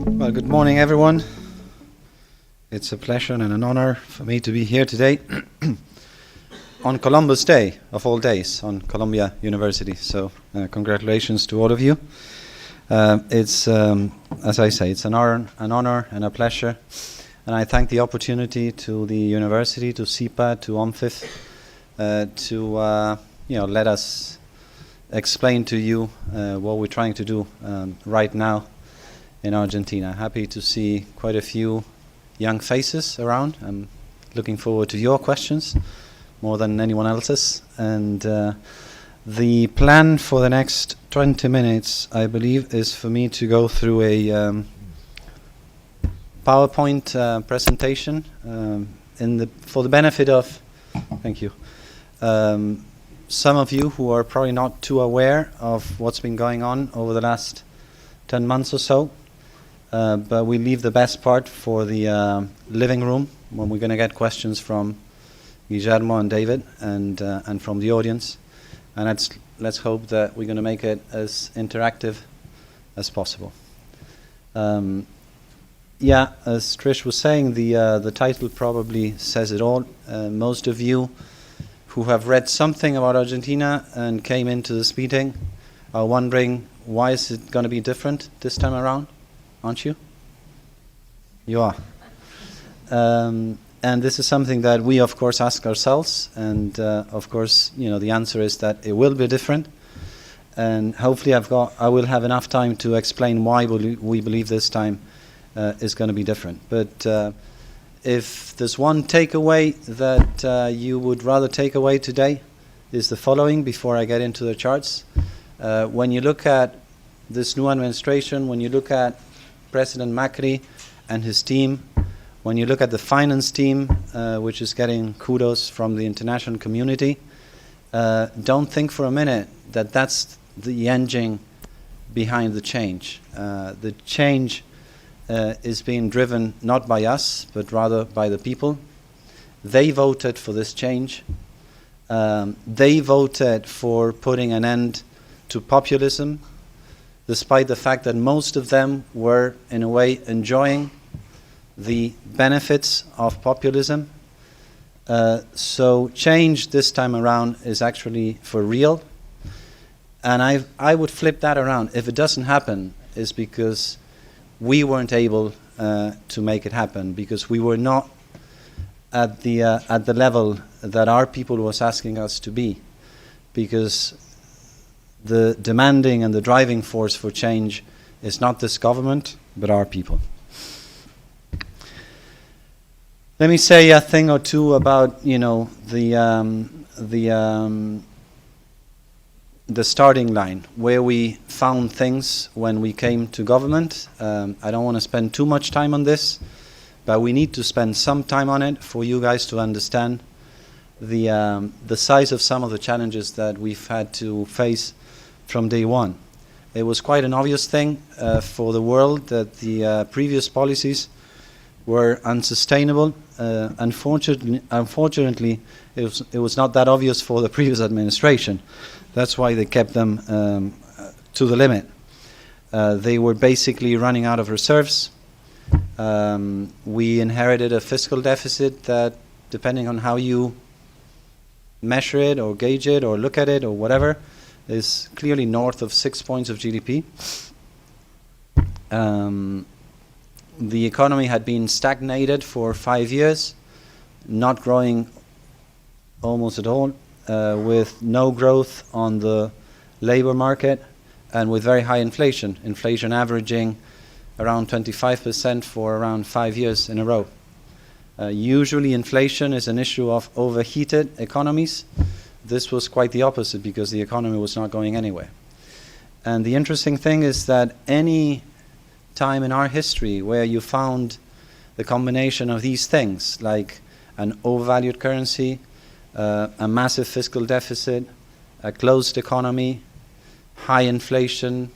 Well, good morning, everyone. It's a pleasure and an honor for me to be here today on Columbus Day, of all days, on Columbia University. So congratulations to all of you. It's, as I say, it's an honor and a pleasure. And I thank the opportunity to the university, to CIPA, to OMFIF, to let us explain to you what we're trying to do right now in Argentina. Happy to see quite a few young faces around. I'm looking forward to your questions more than anyone else's. And the plan for the next 20 minutes, I believe, is for me to go through a PowerPoint presentation for the benefit of, thank you, some of you who are probably not too aware of what's been going on over the last 10 months or so. But we leave the best part for the living room, when we're going to get questions from Guillermo and David and from the audience. And let's hope that we're going to make it as interactive as possible. As Trish was saying, the title probably says it all. Most of you who have read something about Argentina and came into this meeting are wondering, why is it going to be different this time around? Aren't you? You are. And this is something that we, of course, ask ourselves. And, of course, the answer is that it will be different. And hopefully I will have enough time to explain why we believe this time is going to be different. But if there's one takeaway that you would rather take away today, is the following, before I get into the charts. When you look at this new administration, when you look at President Macri and his team, when you look at the finance team, which is getting kudos from the international community, don't think for a minute that that's the engine behind the change. The change is being driven not by us, but rather by the people. They voted for this change. They voted for putting an end to populism, despite the fact that most of them were, in a way, enjoying the benefits of populism. So change this time around is actually for real. And I would flip that around. If it doesn't happen, it's because we weren't able to make it happen, because we were not at the level that our people was asking us to be, because the demanding and the driving force for change is not this government, but our people. Let me say a thing or two about, the starting line, where we found things when we came to government. I don't want to spend too much time on this, but we need to spend some time on it for you guys to understand the size of some of the challenges that we've had to face from day one. It was quite an obvious thing for the world that the previous policies were unsustainable. Unfortunately, it was not that obvious for the previous administration. That's why they kept them to the limit. They were basically running out of reserves. We inherited a fiscal deficit that, depending on how you measure it or gauge it or look at it or whatever, is clearly north of 6 points of GDP. The economy had been stagnated for 5 years, not growing almost at all, with no growth on the labor market, and with very high inflation. Inflation averaging around 25% for around 5 years in a row. Usually inflation is an issue of overheated economies. This was quite the opposite, because the economy was not going anywhere. And the interesting thing is that any time in our history where you found the combination of these things, like an overvalued currency, a massive fiscal deficit, a closed economy, high inflation,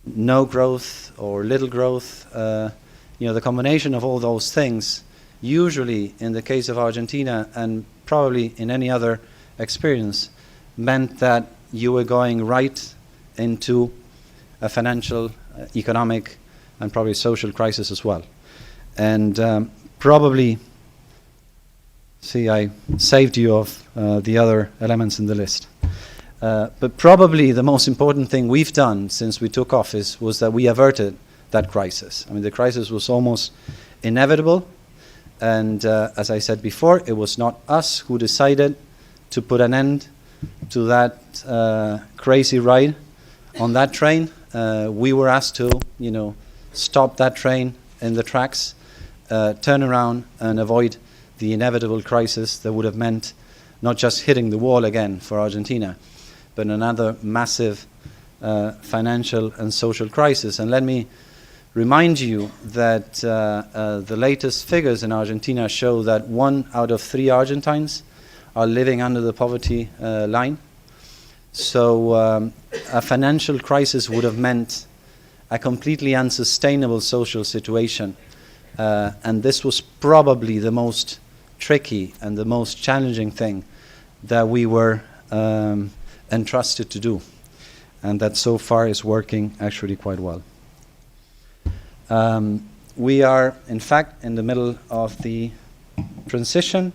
no growth or little growth, the combination of all those things, usually in the case of Argentina and probably in any other experience, meant that you were going right into a financial, economic and probably social crisis as well. And probably, see, I saved you of the other elements in the list. But probably the most important thing we've done since we took office was that we averted that crisis. I mean, the crisis was almost inevitable. And as I said before, it was not us who decided to put an end to that crazy ride on that train. We were asked to, stop that train in the tracks, turn around and avoid the inevitable crisis that would have meant not just hitting the wall again for Argentina, but another massive financial and social crisis. And let me remind you that the latest figures in Argentina show that 1 out of 3 Argentines are living under the poverty line. So a financial crisis would have meant a completely unsustainable social situation. And this was probably the most tricky and the most challenging thing that we were entrusted to do. And that so far is working actually quite well. We are, in fact, in the middle of the transition.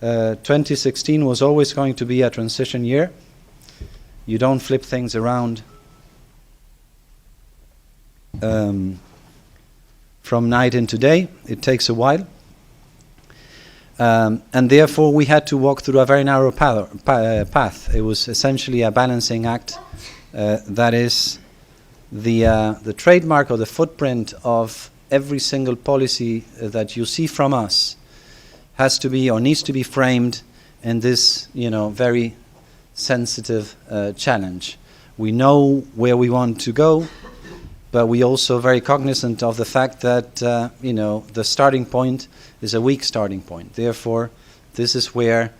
2016 was always going to be a transition year. You don't flip things around from night into day. It takes a while. And therefore, we had to walk through a very narrow path. It was essentially a balancing act. That is the trademark or the footprint of every single policy that you see from us has to be or needs to be framed in this, very sensitive challenge. We know where we want to go, but we also very cognizant of the fact that, the starting point is a weak starting point. Therefore, this is where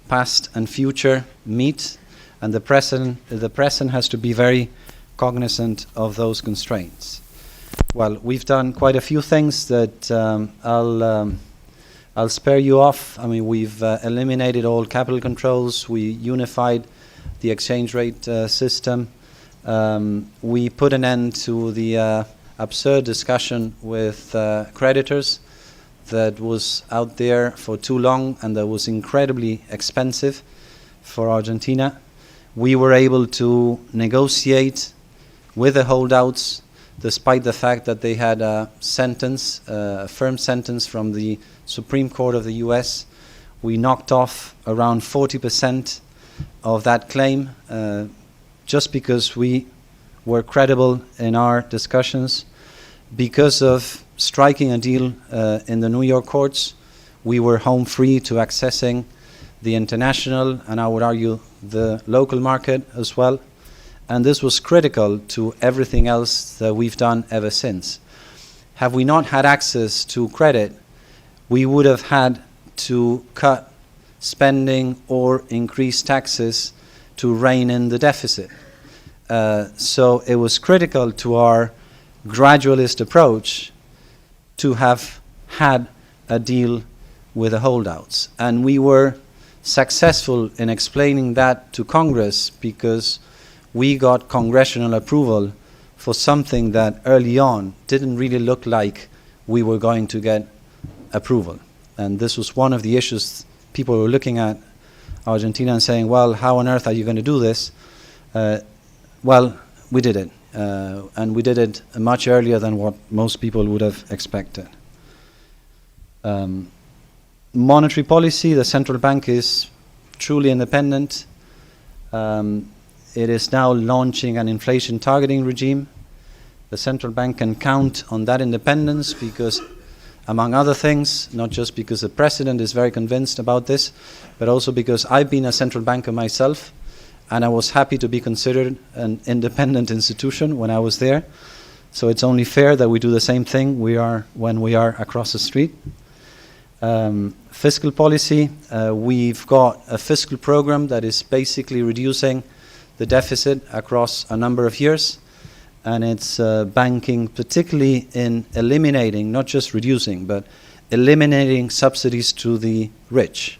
past and future meet, and the present has to be very cognizant of those constraints. Well, we've done quite a few things that I'll spare you off. I mean, we've eliminated all capital controls. We unified the exchange rate system. We put an end to the absurd discussion with creditors that was out there for too long and that was incredibly expensive for Argentina. We were able to negotiate with the holdouts, despite the fact that they had a sentence, a firm sentence from the Supreme Court of the US. We knocked off around 40% of that claim just because we were credible in our discussions. Because of striking a deal in the New York courts, we were home free to accessing the international and I would argue the local market as well. And this was critical to everything else that we've done ever since. Had we not had access to credit, we would have had to cut spending or increase taxes to rein in the deficit. So it was critical to our gradualist approach to have had a deal with the holdouts. And we were successful in explaining that to Congress because we got congressional approval for something that early on didn't really look like we were going to get approval. And this was one of the issues people were looking at Argentina and saying, well, how on earth are you going to do this? Well, we did it. And we did it much earlier than what most people would have expected. Monetary policy, the central bank is truly independent. It is now launching an inflation targeting regime. The central bank can count on that independence because, among other things, not just because the president is very convinced about this, but also because I've been a central banker myself, and I was happy to be considered an independent institution when I was there. So it's only fair that we do the same thing when we are across the street. Fiscal policy, we've got a fiscal program that is basically reducing the deficit across a number of years, and it's banking particularly in eliminating, not just reducing, but eliminating subsidies to the rich.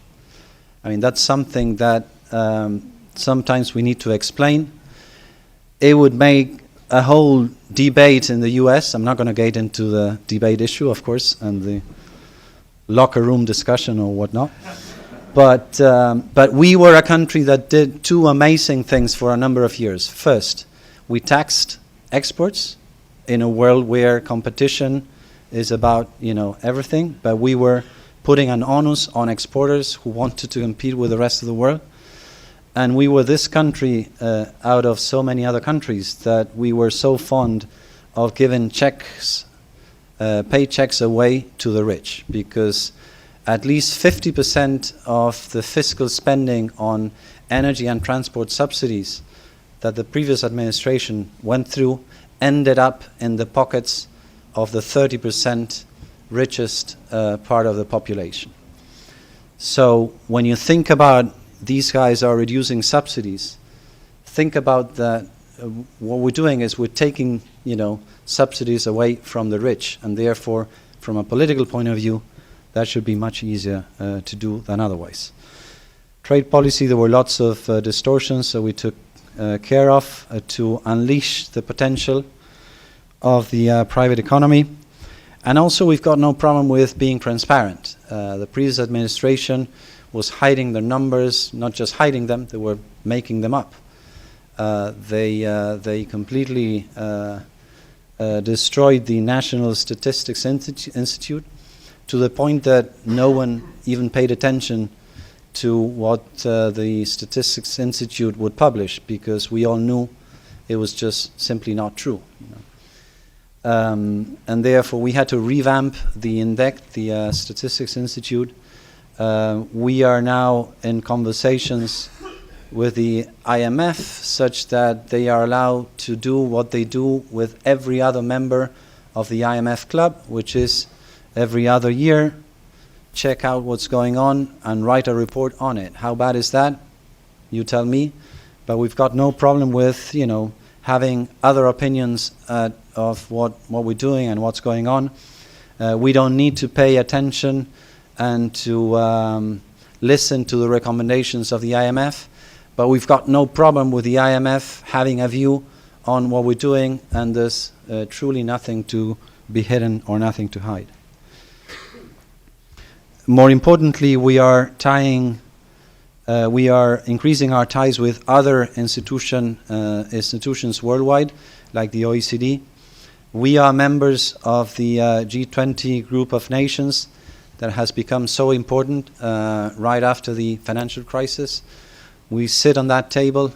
I mean, that's something that sometimes we need to explain. It would make a whole debate in the US. I'm not going to get into the debate issue, of course, and the locker room discussion or whatnot. But we were a country that did two amazing things for a number of years. First, we taxed exports in a world where competition is about, everything. But we were putting an onus on exporters who wanted to compete with the rest of the world. And we were this country out of so many other countries that we were so fond of giving paychecks away to the rich, because at least 50% of the fiscal spending on energy and transport subsidies that the previous administration went through ended up in the pockets of the 30% richest part of the population. So when you think about these guys are reducing subsidies, think about that. What we're doing is we're taking, subsidies away from the rich, and therefore, from a political point of view, that should be much easier to do than otherwise. Trade policy, there were lots of distortions, so we took care of to unleash the potential of the private economy. And also, we've got no problem with being transparent. The previous administration was hiding their numbers, not just hiding them, they were making them up. They completely destroyed the National Statistics Institute to the point that no one even paid attention to what the Statistics Institute would publish, because we all knew it was just simply not true. And therefore, we had to revamp the index, the Statistics Institute. We are now in conversations with the IMF such that they are allowed to do what they do with every other member of the IMF club, which is every other year check out what's going on and write a report on it. How bad is that? You tell me. But we've got no problem with, having other opinions of what we're doing and what's going on. We don't need to pay attention and to listen to the recommendations of the IMF, but we've got no problem with the IMF having a view on what we're doing, and there's truly nothing to be hidden or nothing to hide. More importantly, we are increasing our ties with other institutions worldwide, like the OECD. We are members of the G20 group of nations that has become so important right after the financial crisis. We sit on that table.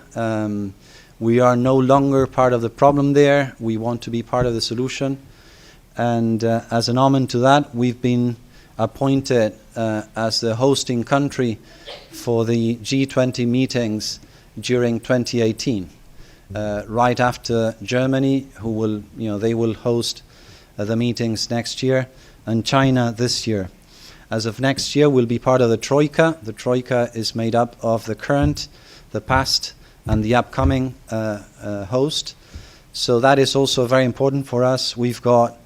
We are no longer part of the problem there. We want to be part of the solution. And as an homage to that, we've been appointed as the hosting country for the G20 meetings during 2018, right after Germany, who will, they will host the meetings next year, and China this year. As of next year, we'll be part of the Troika. The Troika is made up of the current, the past, and the upcoming host. So that is also very important for us. We've got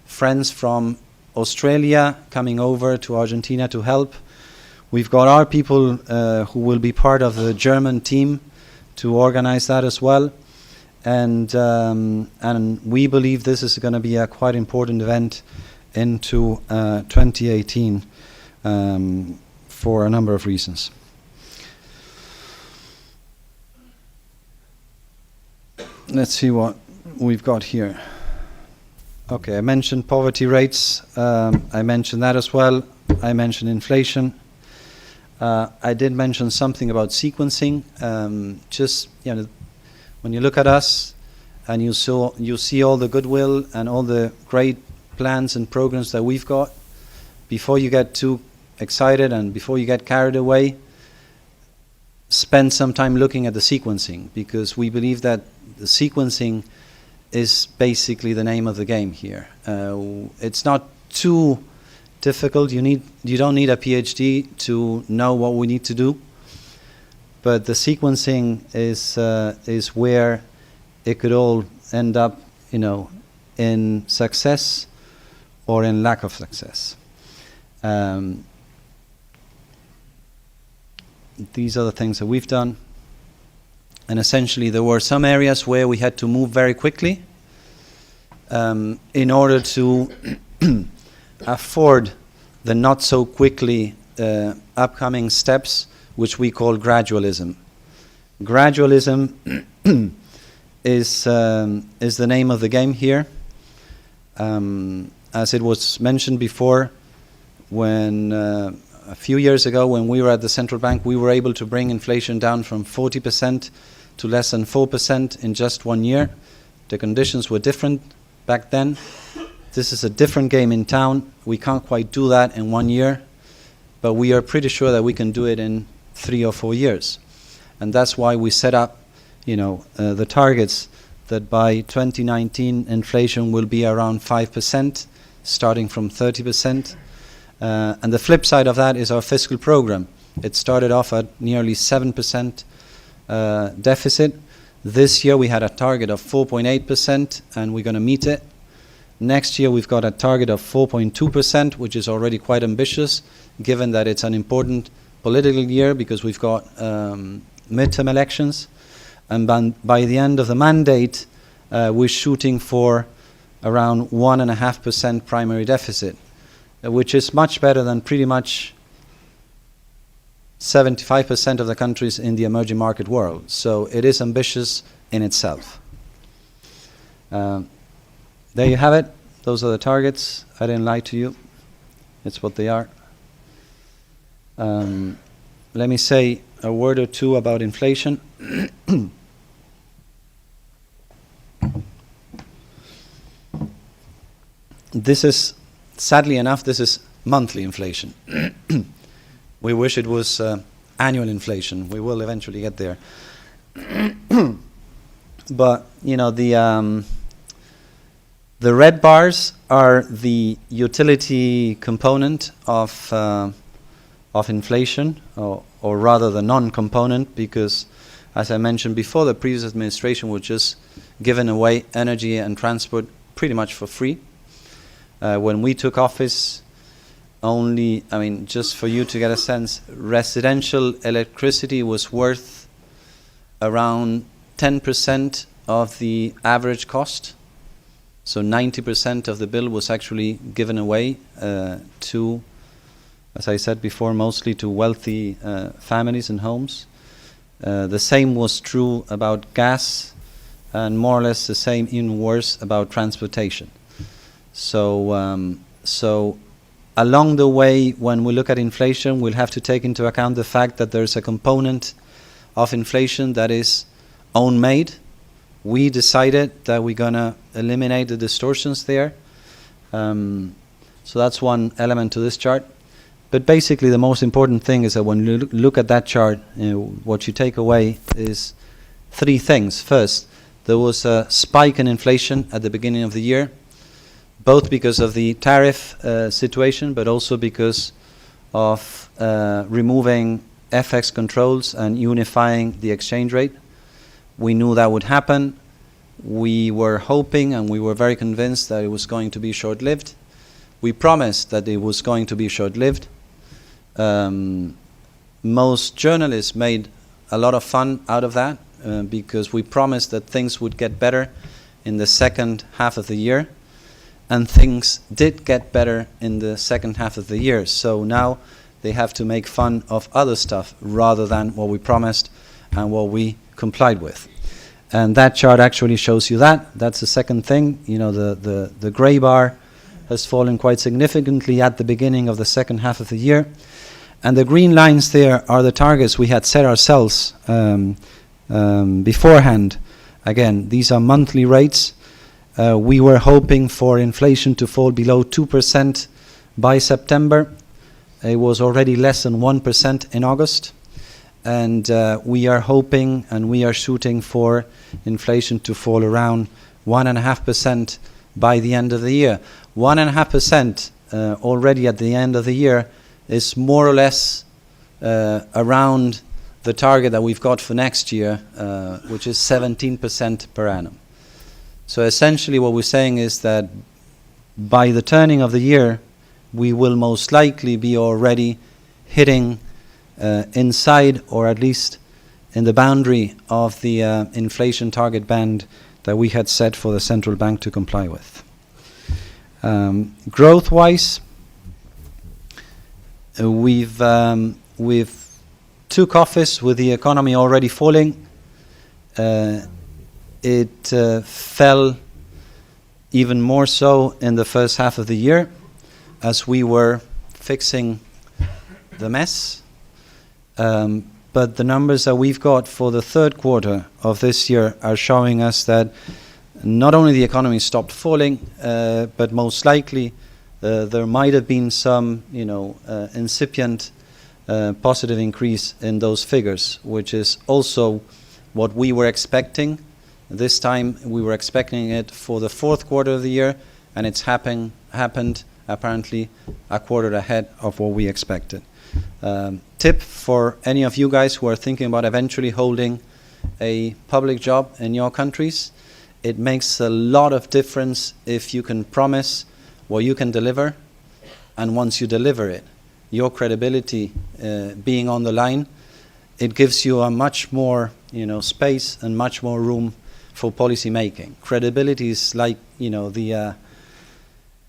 friends from Australia coming over to Argentina to help. We've got our people who will be part of the German team to organize that as well. And we believe this is going to be a quite important event into 2018 for a number of reasons. Let's see what we've got here. Okay, I mentioned poverty rates. I mentioned that as well. I mentioned inflation. I did mention something about sequencing. When you look at us and you see all the goodwill and all the great plans and programs that we've got, before you get too excited and before you get carried away, spend some time looking at the sequencing, because we believe that the sequencing is basically the name of the game here. It's not too difficult. You don't need a PhD to know what we need to do, but the sequencing is where it could all end up, in success or in lack of success. These are the things that we've done. And essentially there were some areas where we had to move very quickly in order to afford the not so quickly upcoming steps, which we call gradualism. Gradualism is the name of the game here. As it was mentioned before, when a few years ago when we were at the central bank, we were able to bring inflation down from 40% to less than 4% in just 1 year. The conditions were different back then. This is a different game in town. We can't quite do that in 1 year, but we are pretty sure that we can do it in 3 or 4 years. And that's why we set up, the targets that by 2019 inflation will be around 5%, starting from 30%. And the flip side of that is our fiscal program. It started off at nearly 7% deficit. This year we had a target of 4.8%, and we're going to meet it. Next year we've got a target of 4.2%, which is already quite ambitious, given that it's an important political year because we've got midterm elections. And by the end of the mandate, we're shooting for around 1.5% primary deficit, which is much better than pretty much 75% of the countries in the emerging market world. So it is ambitious in itself. There you have it. Those are the targets. I didn't lie to you. It's what they are. Let me say a word or two about inflation. This is, sadly enough, this is monthly inflation. We wish it was annual inflation. We will eventually get there. But, the red bars are the utility component of inflation, or rather the non-component, because, as I mentioned before, the previous administration was just giving away energy and transport pretty much for free. When we took office, just for you to get a sense, residential electricity was worth around 10% of the average cost. So 90% of the bill was actually given away to, as I said before, mostly to wealthy families and homes. The same was true about gas, and more or less the same, even worse, about transportation. So along the way, when we look at inflation, we'll have to take into account the fact that there's a component of inflation that is own-made. We decided that we're going to eliminate the distortions there. So that's one element to this chart. But basically the most important thing is that when you look at that chart, what you take away is three things. First, there was a spike in inflation at the beginning of the year, both because of the tariff situation, but also because of removing FX controls and unifying the exchange rate. We knew that would happen. We were hoping and we were very convinced that it was going to be short-lived. We promised that it was going to be short-lived. Most journalists made a lot of fun out of that because we promised that things would get better in the second half of the year. And things did get better in the second half of the year. So now they have to make fun of other stuff rather than what we promised and what we complied with. And that chart actually shows you that. That's the second thing. The gray bar has fallen quite significantly at the beginning of the second half of the year. And the green lines there are the targets we had set ourselves beforehand. Again, these are monthly rates. We were hoping for inflation to fall below 2% by September. It was already less than 1% in August. And we are hoping and we are shooting for inflation to fall around 1.5% by the end of the year. 1.5% already at the end of the year is more or less around the target that we've got for next year, which is 17% per annum. So essentially what we're saying is that by the turning of the year, we will most likely be already hitting inside or at least in the boundary of the inflation target band that we had set for the central bank to comply with. Growth-wise, we've took office with the economy already falling. It fell even more so in the first half of the year as we were fixing the mess. But the numbers that we've got for the third quarter of this year are showing us that not only the economy stopped falling, but most likely there might have been some, incipient positive increase in those figures, which is also what we were expecting. This time we were expecting it for the fourth quarter of the year, and it's happened apparently a quarter ahead of what we expected. Tip for any of you guys who are thinking about eventually holding a public job in your countries: it makes a lot of difference if you can promise what you can deliver, and once you deliver it, your credibility being on the line, it gives you a much more space and much more room for policy making. Credibility is like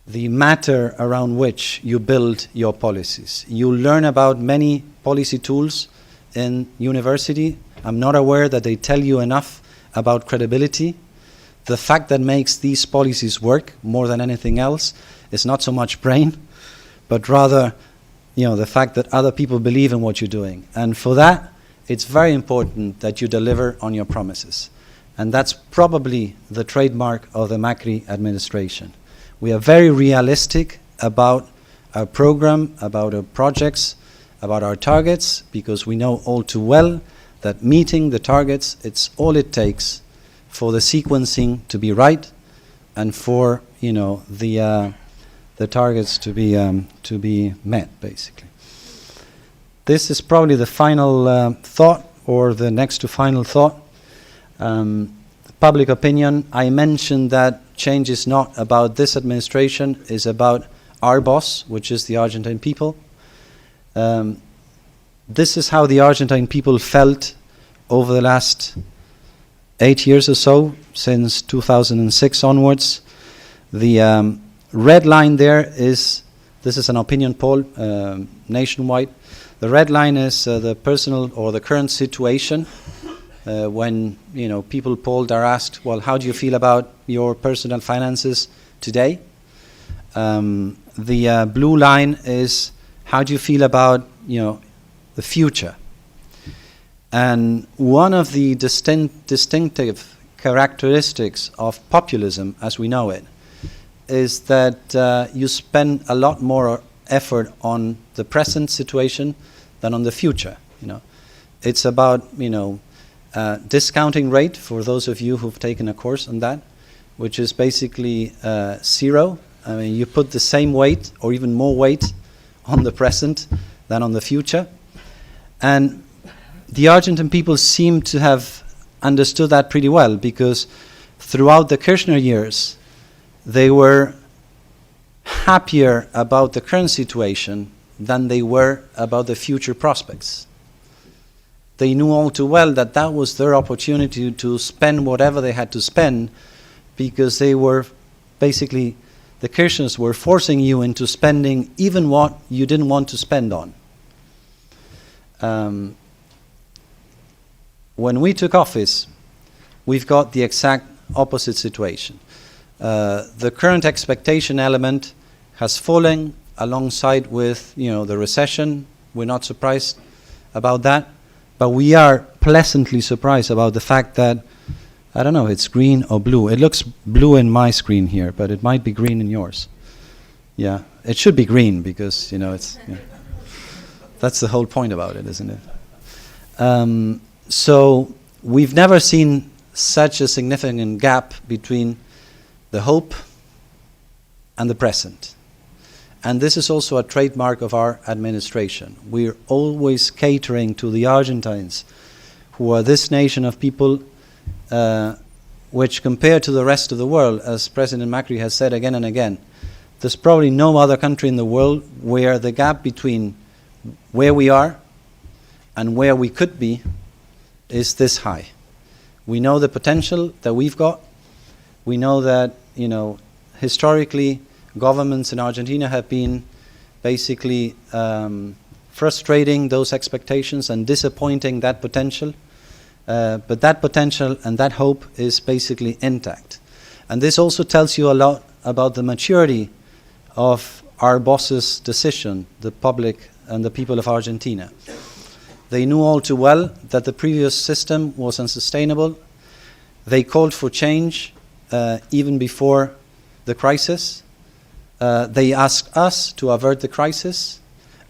the matter around which you build your policies. You learn about many policy tools in university. I'm not aware that they tell you enough about credibility. The fact that makes these policies work more than anything else is not so much brain, but rather the fact that other people believe in what you're doing. And for that, it's very important that you deliver on your promises. And that's probably the trademark of the Macri administration. We are very realistic about our program, about our projects, about our targets, because we know all too well that meeting the targets, it's all it takes for the sequencing to be right and for the targets to be met, basically. This is probably the final thought, or the next to final thought. Public opinion. I mentioned that change is not about this administration, it's about our boss, which is the Argentine people. This is how the Argentine people felt over the last 8 years or so, since 2006 onwards. The red line there is, this is an opinion poll nationwide. The red line is the personal or the current situation. When people polled are asked, well, how do you feel about your personal finances today? The blue line is, how do you feel about the future? And one of the distinctive characteristics of populism, as we know it, is that you spend a lot more effort on the present situation than on the future. It's about discounting rate, for those of you who've taken a course on that, which is basically 0. I mean, you put the same weight or even more weight on the present than on the future. And the Argentine people seem to have understood that pretty well, because throughout the Kirchner years, they were happier about the current situation than they were about the future prospects. They knew all too well that that was their opportunity to spend whatever they had to spend, because they were basically, the Kirchners were forcing you into spending even what you didn't want to spend on. When we took office, we've got the exact opposite situation. The current expectation element has fallen alongside with the recession. We're not surprised about that. But we are pleasantly surprised about the fact that, I don't know if it's green or blue. It looks blue in my screen here, but it might be green in yours. Yeah, it should be green because, it's... That's the whole point about it, isn't it? So we've never seen such a significant gap between the hope and the present. And this is also a trademark of our administration. We're always catering to the Argentines, who are this nation of people which, compared to the rest of the world, as President Macri has said again and again, there's probably no other country in the world where the gap between where we are and where we could be is this high. We know the potential that we've got. We know that, historically, governments in Argentina have been basically frustrating those expectations and disappointing that potential. But that potential and that hope is basically intact. And this also tells you a lot about the maturity of our bosses' decision, the public and the people of Argentina. They knew all too well that the previous system was unsustainable. They called for change even before the crisis. They asked us to avert the crisis,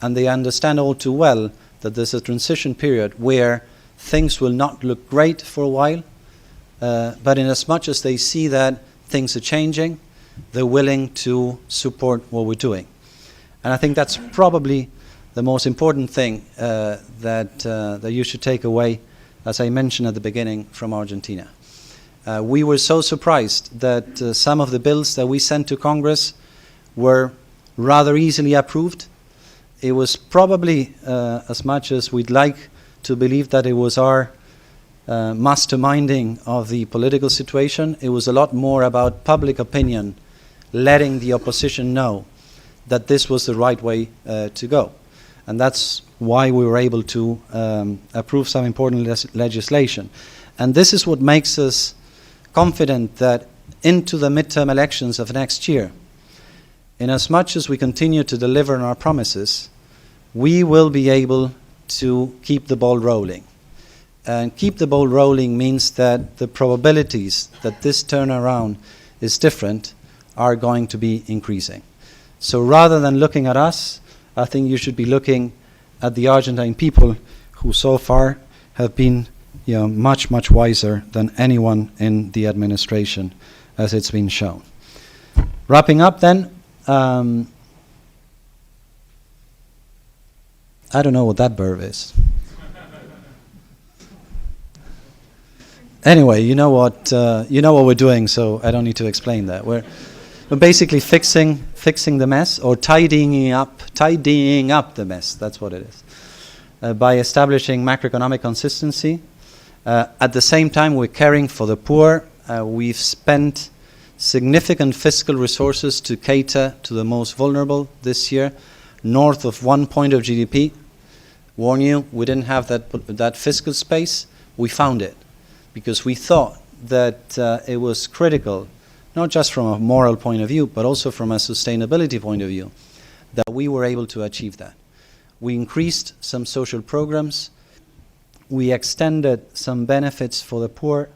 and they understand all too well that there's a transition period where things will not look great for a while, but in as much as they see that things are changing, they're willing to support what we're doing. And I think that's probably the most important thing that you should take away, as I mentioned at the beginning, from Argentina. We were so surprised that some of the bills that we sent to Congress were rather easily approved. It was probably, as much as we'd like to believe that it was our masterminding of the political situation, it was a lot more about public opinion letting the opposition know that this was the right way to go. And that's why we were able to approve some important legislation. And this is what makes us confident that into the midterm elections of next year, in as much as we continue to deliver on our promises, we will be able to keep the ball rolling. And keep the ball rolling means that the probabilities that this turnaround is different are going to be increasing. So rather than looking at us, I think you should be looking at the Argentine people who so far have been much, much wiser than anyone in the administration, as it's been shown. Wrapping up then, I don't know what that verb is. Anyway, you know what we're doing, so I don't need to explain that. We're basically fixing the mess, or tidying up the mess. That's what it is. By establishing macroeconomic consistency. At the same time, we're caring for the poor. We've spent significant fiscal resources to cater to the most vulnerable this year, north of 1 point of GDP. Warn you, we didn't have that fiscal space. We found it because we thought that it was critical, not just from a moral point of view, but also from a sustainability point of view, that we were able to achieve that. We increased some social programs. We extended some benefits for the poor,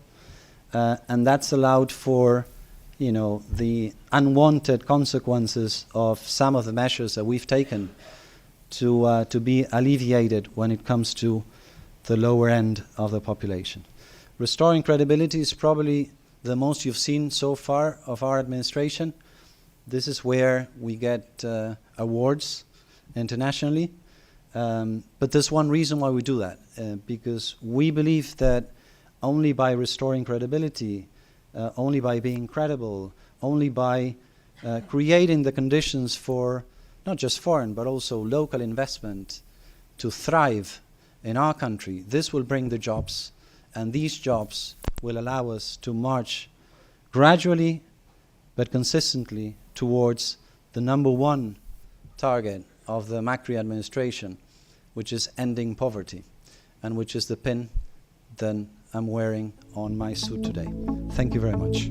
and that's allowed for the unwanted consequences of some of the measures that we've taken to be alleviated when it comes to the lower end of the population. Restoring credibility is probably the most you've seen so far of our administration. This is where we get awards internationally. But there's one reason why we do that, because we believe that only by restoring credibility, only by being credible, only by creating the conditions for not just foreign but also local investment to thrive in our country, this will bring the jobs, and these jobs will allow us to march gradually but consistently towards the number one target of the Macri administration, which is ending poverty, and which is the pin that I'm wearing on my suit today. Thank you very much.